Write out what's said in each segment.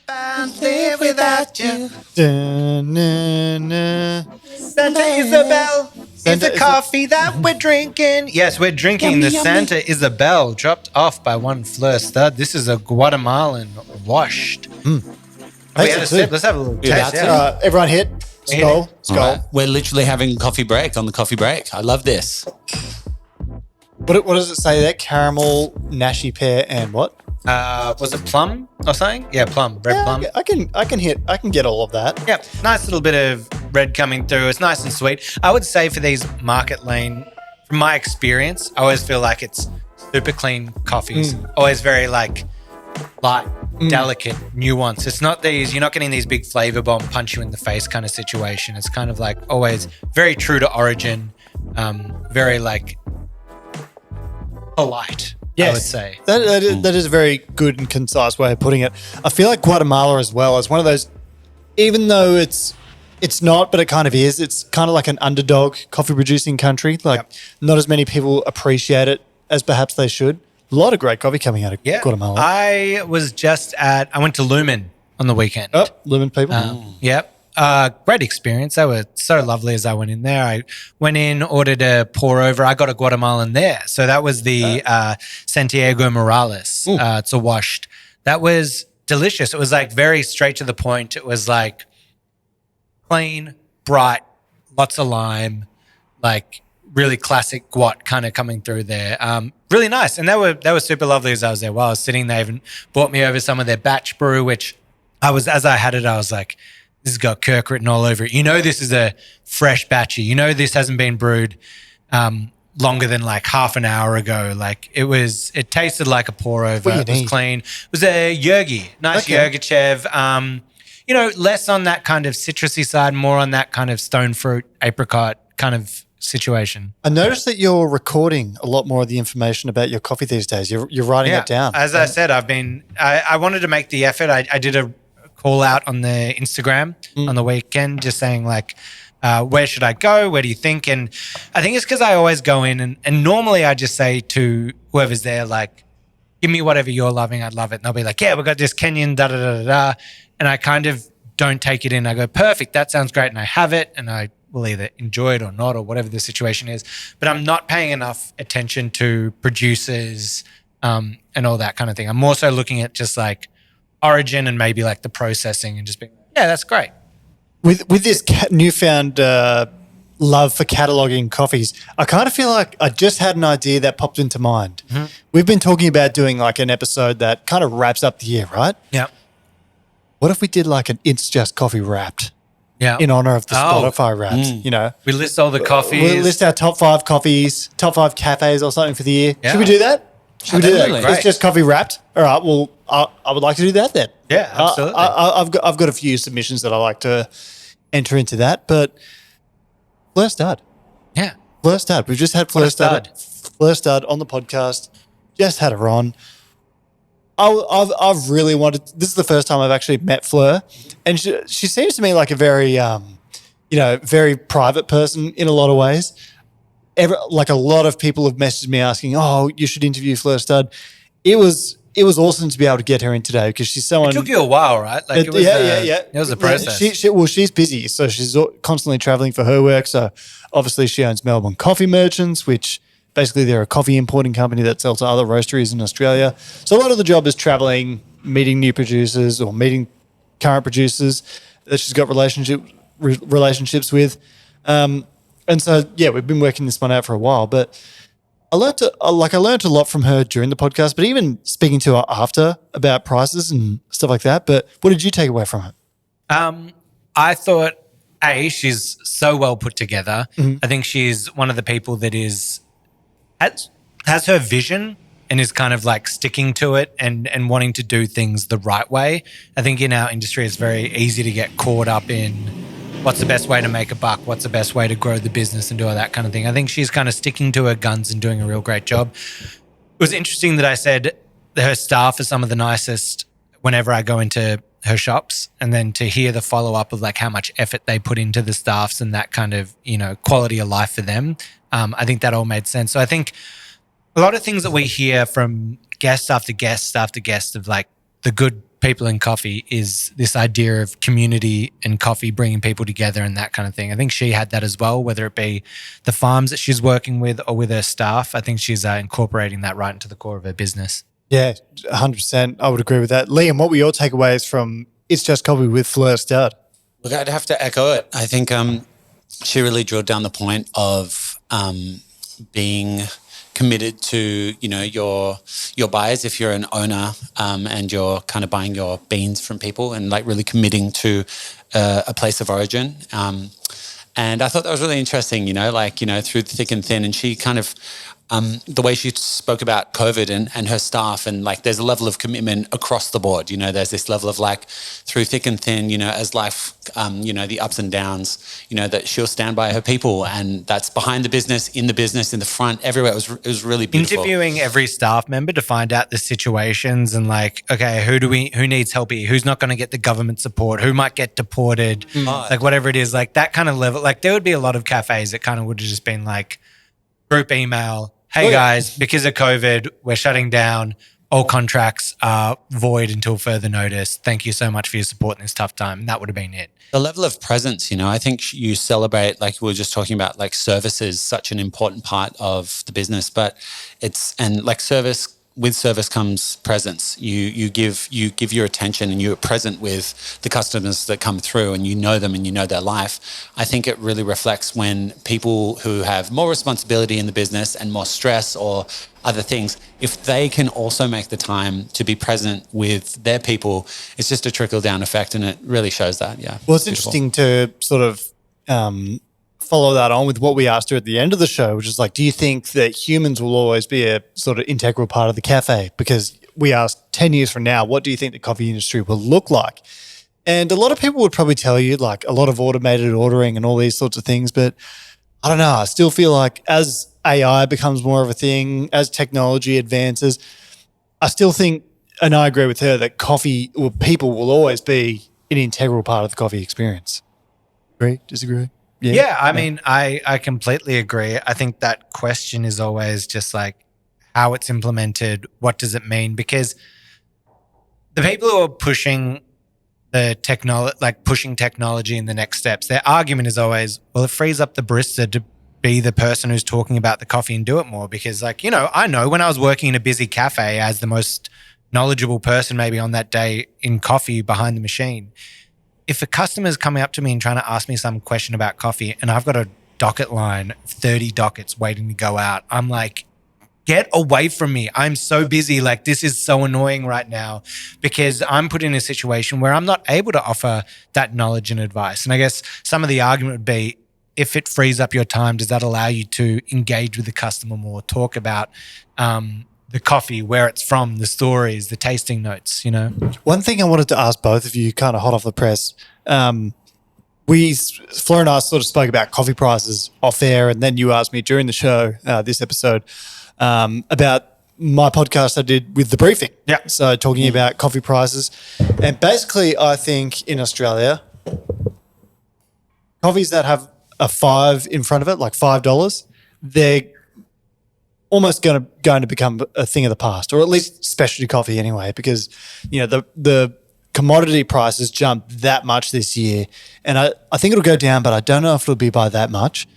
Can't live without you. Santa Isabel is the coffee that we're drinking. Yes, we're drinking Yummy, the yummy. Santa Isabel, dropped off by one Fleur Stud. This is a Guatemalan washed. We had a sip. Let's have a little taste. Yeah. Everyone hit. Skull. All right. We're literally having coffee break on the coffee break. I love this. What does it say there? Caramel, nashi pear, and what? Was it plum or something? Yeah, plum. Red plum. I can get all of that. Yep. Nice little bit of red coming through. It's nice and sweet. I would say for these market lane, from my experience, I always feel like it's super clean coffees. Always very like light, delicate, nuanced. It's not these, you're not getting these big flavor bomb, punch you in the face kind of situation. It's kind of like always very true to origin, very like polite. Yes. I would say. That is a very good and concise way of putting it. I feel like Guatemala as well is one of those, even though it's not, but it kind of is. It's kind of like an underdog coffee producing country. Like not as many people appreciate it as perhaps they should. A lot of great coffee coming out of Guatemala. I went to Lumen on the weekend. Oh, Lumen people. Yep. Great experience. They were so lovely as I went in there. I went in, ordered a pour over. I got a Guatemalan there. So that was the Santiago Morales. It's a washed. That was delicious. It was like very straight to the point. It was like clean, bright, lots of lime, like really classic guat kind of coming through there. Really nice. And they were super lovely as I was there. While I was sitting, they even brought me over some of their batch brew, which as I had it, I was like, this has got Kirk written all over it. You know this is a fresh batchy. You know this hasn't been brewed longer than like half an hour ago. Like it tasted like a pour over. It was clean. It was a Yergi, nice Yergichev. Less on that kind of citrusy side, more on that kind of stone fruit, apricot kind of situation. I noticed that you're recording a lot more of the information about your coffee these days. You're writing it down. As I said, I wanted to make the effort. I did a call out on the Instagram on the weekend, just saying like, where should I go? Where do you think? And I think it's because I always go in and normally I just say to whoever's there, like, give me whatever you're loving. I'd love it. And they'll be like, yeah, we got this Kenyan, da, da, da, da, da. And I kind of don't take it in. I go, perfect. That sounds great. And I have it and I will either enjoy it or not or whatever the situation is. But I'm not paying enough attention to producers and all that kind of thing. I'm more so looking at just like origin and maybe like the processing and just being, yeah, that's great. With this newfound love for cataloging coffees, I kind of feel like I just had an idea that popped into mind. Mm-hmm. We've been talking about doing like an episode that kind of wraps up the year, right? Yeah. What if we did like an It's Just Coffee Wrapped? Yeah. In honor of the Spotify Wrapped, We list all the coffees. We'll list our top 5 coffees, top 5 cafes or something for the year. Yeah. Should we do that? Should we do that? Great. It's Just Coffee Wrapped. All right. Well, I would like to do that then. Yeah, absolutely. I've got a few submissions that I like to enter into that, but Fleur Stud. Yeah. Fleur Stud. We've just had Fleur Stud on the podcast. Just had her on. I've really wanted. This is the first time I've actually met Fleur, and she seems to me like a very, very private person in a lot of ways. Like a lot of people have messaged me asking, "Oh, you should interview Fleur Stud." It was awesome to be able to get her in today because she's someone. It took you a while, right? Like it was It was a process. She's busy, so she's constantly traveling for her work. So obviously, she owns Melbourne Coffee Merchants, which basically they're a coffee importing company that sells to other roasteries in Australia. So a lot of the job is traveling, meeting new producers or meeting current producers that she's got relationships with. And so, we've been working this one out for a while, but I learned a lot from her during the podcast, but even speaking to her after about prices and stuff like that. But what did you take away from it? I thought, she's so well put together. Mm-hmm. I think she's one of the people that has her vision and is kind of like sticking to it and wanting to do things the right way. I think in our industry, it's very easy to get caught up in what's the best way to make a buck, what's the best way to grow the business and do all that kind of thing. I think she's kind of sticking to her guns and doing a real great job. It was interesting that I said that her staff are some of the nicest whenever I go into her shops, and then to hear the follow-up of like how much effort they put into the staffs and that kind of, quality of life for them. I think that all made sense. So I think a lot of things that we hear from guest after guest after guest of like the good people in coffee is this idea of community and coffee bringing people together and that kind of thing. I think she had that as well, whether it be the farms that she's working with or with her staff. I think she's incorporating that right into the core of her business. Yeah, 100%. I would agree with that. Liam, what were your takeaways from It's Just Coffee with Fleur Stud? Look, I'd have to echo it. I think she really drilled down the point of being committed to, your buyers if you're an owner and you're kind of buying your beans from people and like really committing to a place of origin. And I thought that was really interesting, through thick and thin. And she kind of, the way she spoke about COVID and her staff, and like there's a level of commitment across the board. There's this level of like through thick and thin, as life, the ups and downs, that she'll stand by her people, and that's behind the business, in the front, everywhere. It was really beautiful. Interviewing every staff member to find out the situations and like, okay, who needs help here? Who's not going to get the government support? Who might get deported? Like whatever it is, like that kind of level. Like there would be a lot of cafes that kind of would have just been like group email. Hey guys, because of COVID, we're shutting down. All contracts are void until further notice. Thank you so much for your support in this tough time. And that would have been it. The level of presence, I think you celebrate, like we were just talking about, like service is such an important part of the business, but with service comes presence. You give your attention and you're present with the customers that come through, and you know them and you know their life. I think it really reflects when people who have more responsibility in the business and more stress or other things, if they can also make the time to be present with their people, it's just a trickle down effect, and it really shows that. Yeah. Well, it's interesting to sort of follow that on with what we asked her at the end of the show, which is like, do you think that humans will always be a sort of integral part of the cafe? Because we asked 10 years from now, what do you think the coffee industry will look like? And a lot of people would probably tell you like a lot of automated ordering and all these sorts of things. But I don't know. I still feel like as AI becomes more of a thing, as technology advances, I still think, and I agree with her, that people will always be an integral part of the coffee experience. Agree? Disagree? Yeah, I mean, I completely agree. I think that question is always just like how it's implemented, what does it mean? Because the people who are pushing pushing technology in the next steps, their argument is always, well, it frees up the barista to be the person who's talking about the coffee and do it more. Because I know when I was working in a busy cafe as the most knowledgeable person maybe on that day in coffee behind the machine, if a customer's coming up to me and trying to ask me some question about coffee and I've got a docket line, 30 dockets waiting to go out, I'm like, get away from me. I'm so busy. Like, this is so annoying right now because I'm put in a situation where I'm not able to offer that knowledge and advice. And I guess some of the argument would be, if it frees up your time, does that allow you to engage with the customer more, talk about the coffee, where it's from, the stories, the tasting notes, One thing I wanted to ask both of you, kind of hot off the press, Fleur and I sort of spoke about coffee prices off air, and then you asked me during the show, this episode, about my podcast I did with The Briefing. Yeah. So talking about coffee prices. And basically, I think in Australia, coffees that have a 5 in front of it, like $5, they're almost going to become a thing of the past, or at least specialty coffee anyway, because the commodity prices jumped that much this year, and I think it'll go down, but I don't know if it'll be by that much.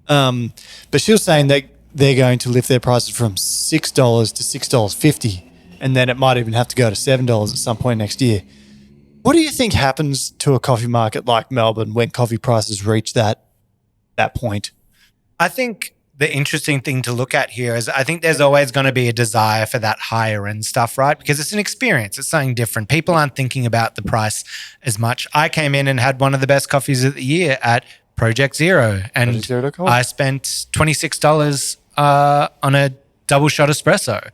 But she was saying that they're going to lift their prices from $6 to $6.50, and then it might even have to go to $7 at some point next year. What do you think happens to a coffee market like Melbourne when coffee prices reach that point? I think the interesting thing to look at here is I think there's always going to be a desire for that higher end stuff, right? Because it's an experience. It's something different. People aren't thinking about the price as much. I came in and had one of the best coffees of the year at Project Zero, and I spent $26 on a double shot espresso.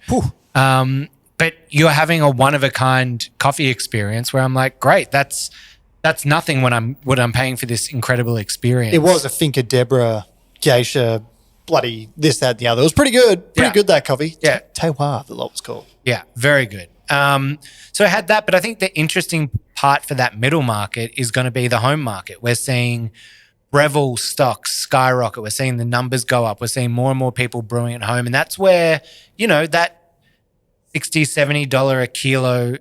But you're having a one-of-a-kind coffee experience where I'm like, great, that's nothing when I'm paying for this incredible experience. It was a Finca Deborah geisha, bloody this, that, and the other. It was pretty good. Pretty good, that coffee. Yeah. Takeover, the lot was called. Yeah, very good. So I had that, but I think the interesting part for that middle market is going to be the home market. We're seeing Breville stocks skyrocket. We're seeing the numbers go up. We're seeing more and more people brewing at home. And that's where, that $60, $70 a kilo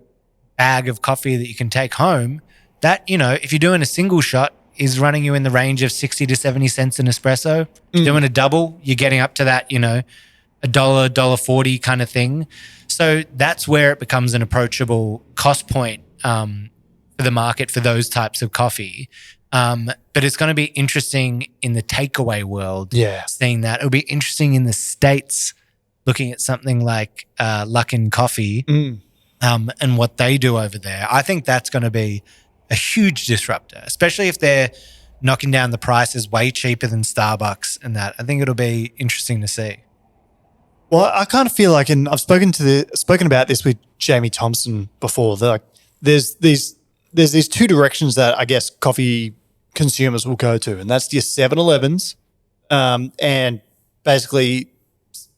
bag of coffee that you can take home, that, if you're doing a single shot, is running you in the range of 60 to 70 cents an espresso. If you're doing a double, you're getting up to that, $1.40 kind of thing. So that's where it becomes an approachable cost point for the market for those types of coffee. But it's going to be interesting in the takeaway world, seeing that. It'll be interesting in the States, looking at something like Luckin Coffee and what they do over there. I think that's going to be a huge disruptor, especially if they're knocking down the prices way cheaper than Starbucks and that. I think it'll be interesting to see. Well, I kind of feel like, and I've spoken about this with Jamie Thompson before, that there's these two directions that I guess coffee consumers will go to, and that's your 7-Elevens and basically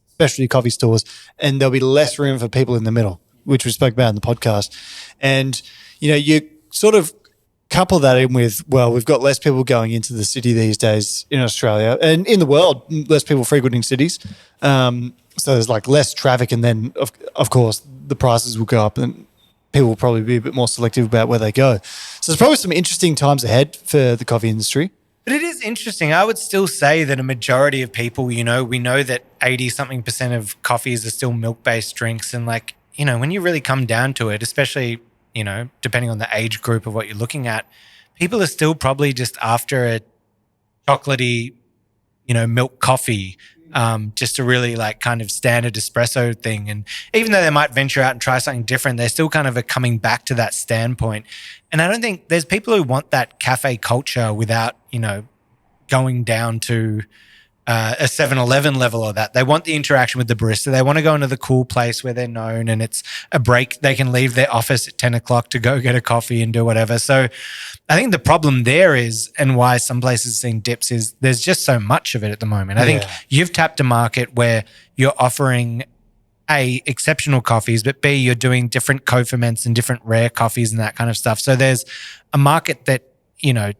specialty coffee stores, and there'll be less room for people in the middle, which we spoke about in the podcast. And, you sort of couple that in with, well, we've got less people going into the city these days in Australia and in the world, less people frequenting cities. So there's like less traffic, and then of course the prices will go up and people will probably be a bit more selective about where they go. So there's probably some interesting times ahead for the coffee industry. But it is interesting. I would still say that a majority of people, we know that 80-something% of coffees are still milk-based drinks. And when you really come down to it, especially, depending on the age group of what you're looking at, people are still probably just after a chocolatey, milk coffee, just a really kind of standard espresso thing. And even though they might venture out and try something different, they're still kind of coming back to that standpoint. And I don't think there's people who want that cafe culture without, going down to a 7-Eleven level or that. They want the interaction with the barista. They want to go into the cool place where they're known and it's a break. They can leave their office at 10 o'clock to go get a coffee and do whatever. So I think the problem there is, and why some places are seeing dips, is there's just so much of it at the moment. I think you've tapped a market where you're offering A, exceptional coffees, but B, you're doing different co-ferments and different rare coffees and that kind of stuff. So there's a market that,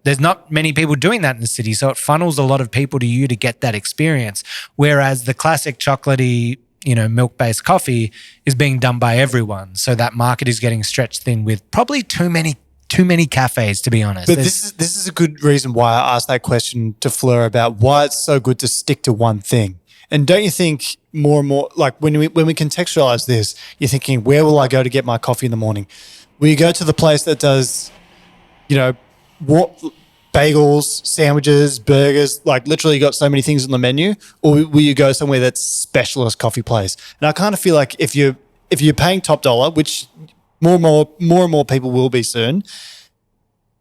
there's not many people doing that in the city. So it funnels a lot of people to you to get that experience. Whereas the classic chocolatey, milk-based coffee is being done by everyone. So that market is getting stretched thin with probably too many cafes, to be honest. But this is a good reason why I asked that question to Fleur about why it's so good to stick to one thing. And don't you think more and more, like when we contextualize this, you're thinking, where will I go to get my coffee in the morning? Will you go to the place that does, what bagels, sandwiches, burgers, like literally got so many things on the menu, or will you go somewhere that's specialist coffee place? And I kind of feel like if you're paying top dollar, which more and more people will be soon,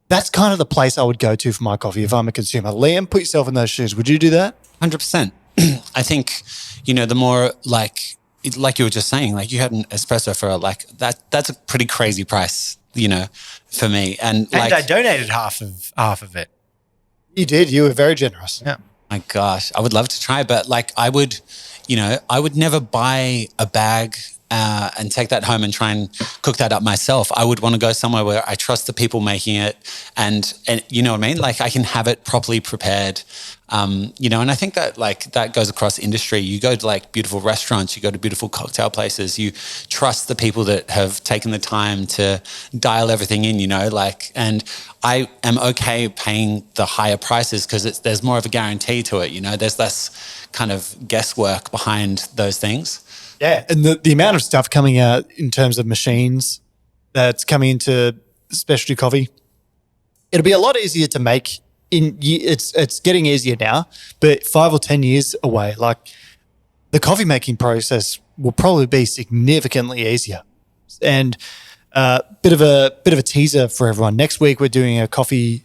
that's kind of the place I would go to for my coffee if I'm a consumer. Liam, put yourself in those shoes. Would you do that? 100%. I think, the more like you were just saying, like you had an espresso for that's a pretty crazy price, for me. And I donated half of it. You did. You were very generous. Yeah. My gosh, I would love to try, but I would never buy a bag and take that home and try and cook that up myself. I would want to go somewhere where I trust the people making it, and you know what I mean? Like I can have it properly prepared. And I think that that goes across industry. You go to beautiful restaurants, you go to beautiful cocktail places, you trust the people that have taken the time to dial everything in, and I am okay paying the higher prices because there's more of a guarantee to it, there's less kind of guesswork behind those things. Yeah. And the amount of stuff coming out in terms of machines that's coming into specialty coffee, it'll be a lot easier to make. It's getting easier now, but 5 or 10 years away, the coffee making process will probably be significantly easier. And bit of a teaser for everyone. Next week we're doing a podcast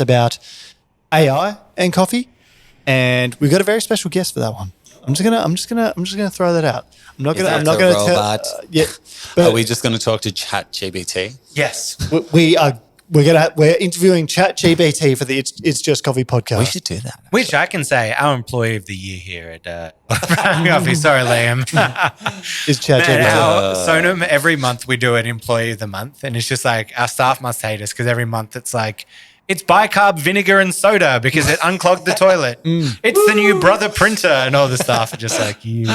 about AI and coffee, and we've got a very special guest for that one. I'm just gonna throw that out. I'm not gonna tell. Yeah. Are we just gonna talk to ChatGPT? Yes. We're interviewing ChatGPT for the It's Just Coffee podcast. We should do that. Which I can say, our employee of the year here at Brown Coffee. Sorry, Liam. Is ChatGPT. Our Sonam, every month we do an employee of the month, and it's just our staff must hate us because every month it's it's bicarb vinegar and soda because it unclogged the toilet. It's the new brother printer and all the stuff. Just you.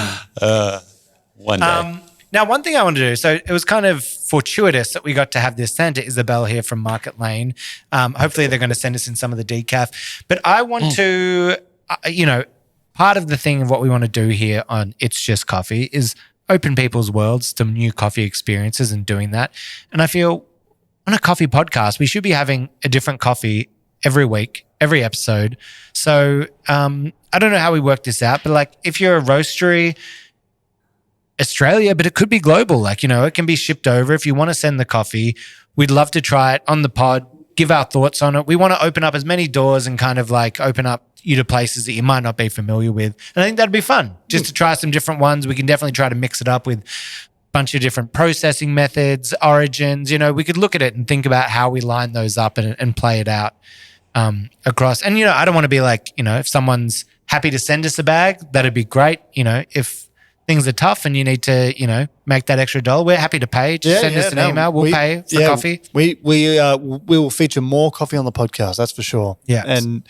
One day. Now, one thing I want to do, so it was kind of fortuitous that we got to have this Santa Isabel here from Market Lane. Hopefully they're going to send us in some of the decaf. But I want to, part of the thing of what we want to do here on It's Just Coffee is open people's worlds to new coffee experiences and doing that. And I feel on a coffee podcast, we should be having a different coffee every week, every episode. So I don't know how we work this out, but like if you're a roastery, Australia, but it could be global. Like, it can be shipped over. If you want to send the coffee, we'd love to try it on the pod, give our thoughts on it. We want to open up as many doors and kind of like open up you to places that you might not be familiar with. And I think that'd be fun just to try some different ones. We can definitely try to mix it up with a bunch of different processing methods, origins. We could look at it and think about how we line those up and play it out across. And, I don't want to be like, if someone's happy to send us a bag, that'd be great. If things are tough and you need to, make that extra $1, we're happy to pay. Just send us an email. We'll pay for coffee. We will feature more coffee on the podcast. That's for sure. Yeah. And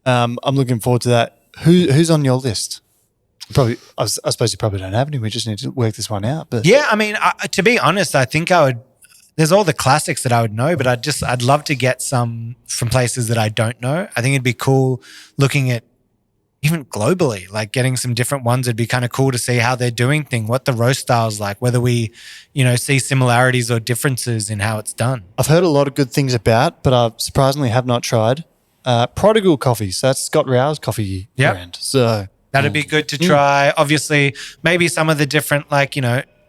I'm looking forward to that. Who's on your list? Probably, I suppose you probably don't have any. We just need to work this one out. But yeah, I mean, to be honest, I think I would. There's all the classics that I would know, but I'd love to get some from places that I don't know. I think it'd be cool looking at even globally, like getting some different ones. It'd be kind of cool to see how they're doing things, what the roast style's like, whether we, see similarities or differences in how it's done. I've heard a lot of good things about, but I surprisingly have not tried. Prodigal Coffee. So that's Scott Rowe's coffee brand. So that'd be good to try. Obviously, maybe some of the different,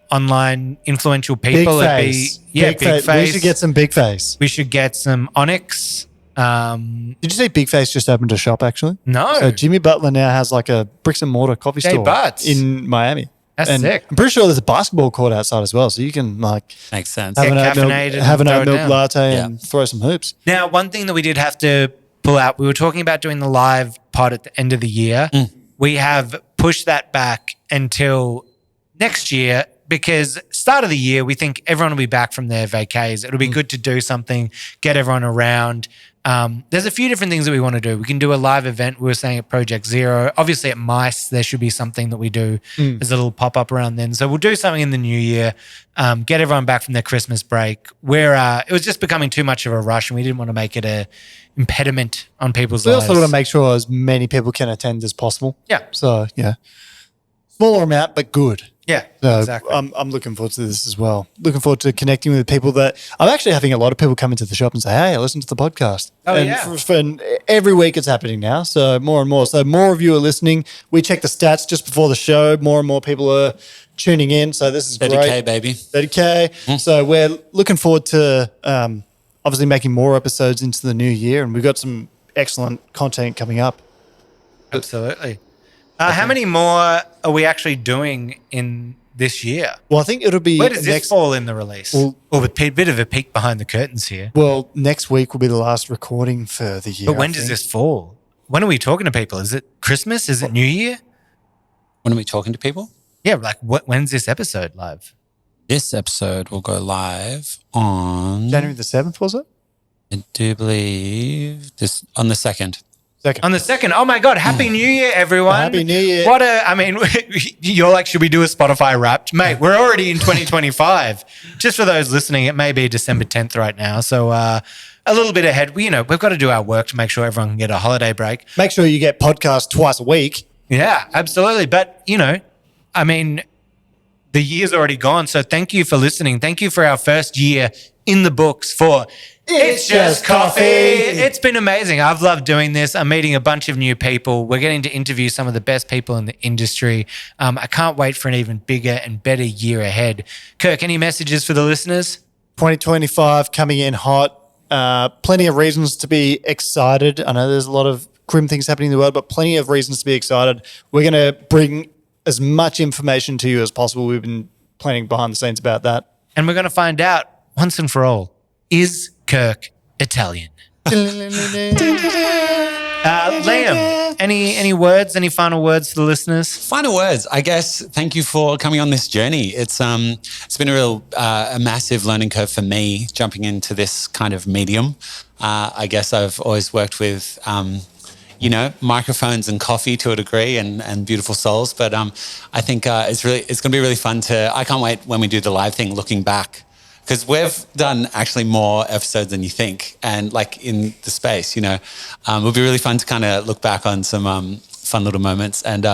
online influential people. Big Face. We should get some Big Face. We should get some Onyx. Did you see Big Face just opened a shop actually? No. So Jimmy Butler now has like a bricks and mortar coffee store in Miami. That's sick. I'm pretty sure there's a basketball court outside as well, so you can makes sense. have an oat milk latte and throw some hoops. Now, one thing that we did have to pull out, we were talking about doing the live pod at the end of the year. We have pushed that back until next year because start of the year, we think everyone will be back from their vacays. It'll be good to do something, get everyone around. There's a few different things that we want to do. We can do a live event. We were saying at Project Zero. Obviously at MICE, there should be something that we do as a little pop-up around then. So we'll do something in the new year, get everyone back from their Christmas break. It was just becoming too much of a rush and we didn't want to make it a impediment on people's lives. We also want to make sure as many people can attend as possible. Yeah. So, smaller amount, but good. Yeah, so exactly. I'm looking forward to this as well. Looking forward to connecting with people that I'm actually having a lot of people come into the shop and say, "Hey, I listened to the podcast." And every week it's happening now. So more and more. So more of you are listening. We check the stats just before the show. More and more people are tuning in. So this is 30K, great. baby. 30K. So we're looking forward to obviously making more episodes into the new year, and we've got some excellent content coming up. Absolutely. How many more are we actually doing in this year? Well, I think it'll be where does this fall in the release? Or a bit of a peek behind the curtains here. Well, next week will be the last recording for the year. But when does this fall? When are we talking to people? Is it Christmas? Is it New Year? When are we talking to people? Yeah, like when's this episode live? This episode will go live on January the 7th, was it? I do believe this on the 2nd. On the 2nd. Oh my God. Happy New Year, everyone. Happy New Year. You're like, should we do a Spotify Wrapped? Mate, we're already in 2025. Just for those listening, it may be December 10th right now. So a little bit ahead. We've got to do our work to make sure everyone can get a holiday break. Make sure you get podcasts twice a week. Yeah, absolutely. But, the year's already gone. So thank you for listening. Thank you for our first year in the books for It's Just Coffee. It's been amazing. I've loved doing this. I'm meeting a bunch of new people. We're getting to interview some of the best people in the industry. I can't wait for an even bigger and better year ahead. Kirk, any messages for the listeners? 2025 coming in hot. Plenty of reasons to be excited. I know there's a lot of grim things happening in the world, but plenty of reasons to be excited. We're going to bring as much information to you as possible. We've been planning behind the scenes about that. And we're going to find out once and for all, is Kirk Italian? Liam, any words, any final words to the listeners? Final words, I guess. Thank you for coming on this journey. It's been a massive learning curve for me jumping into this kind of medium. I guess I've always worked with microphones and coffee to a degree and beautiful souls. But I think it's going to be really fun I can't wait when we do the live thing looking back. Because we've done actually more episodes than you think, and like in the space, it'll be really fun to kind of look back on some fun little moments and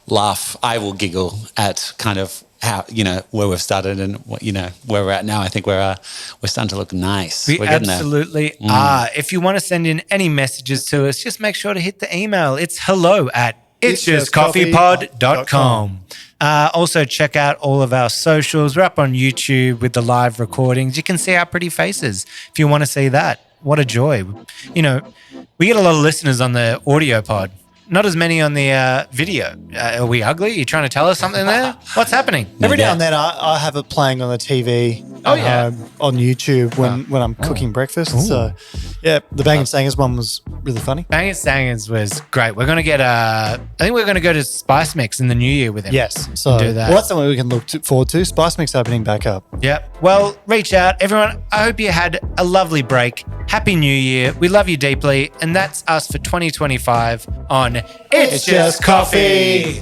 laugh. I will giggle at kind of how where we've started and what where we're at now. I think we're starting to look nice. We We're getting absolutely are. If you want to send in any messages to us, just make sure to hit the email. It's hello@itsjustcoffeepod.com. Also, check out all of our socials. We're up on YouTube with the live recordings. You can see our pretty faces if you want to see that. What a joy. We get a lot of listeners on the audio pod. Not as many on the video. Are we ugly? You trying to tell us something there? What's happening? Every now and then I have it playing on the TV on YouTube when I'm cooking breakfast. Ooh. So, yeah, the Bang & Sangers one was really funny. Bang & Sangers was great. We're going to get I think we're going to go to Spice Mix in the new year with him. Yes. So do that. Well, that's something we can look forward to. Spice Mix opening back up. Yep. Well, reach out. Everyone, I hope you had a lovely break. Happy New Year. We love you deeply. And that's us for 2025 on It's Just Coffee.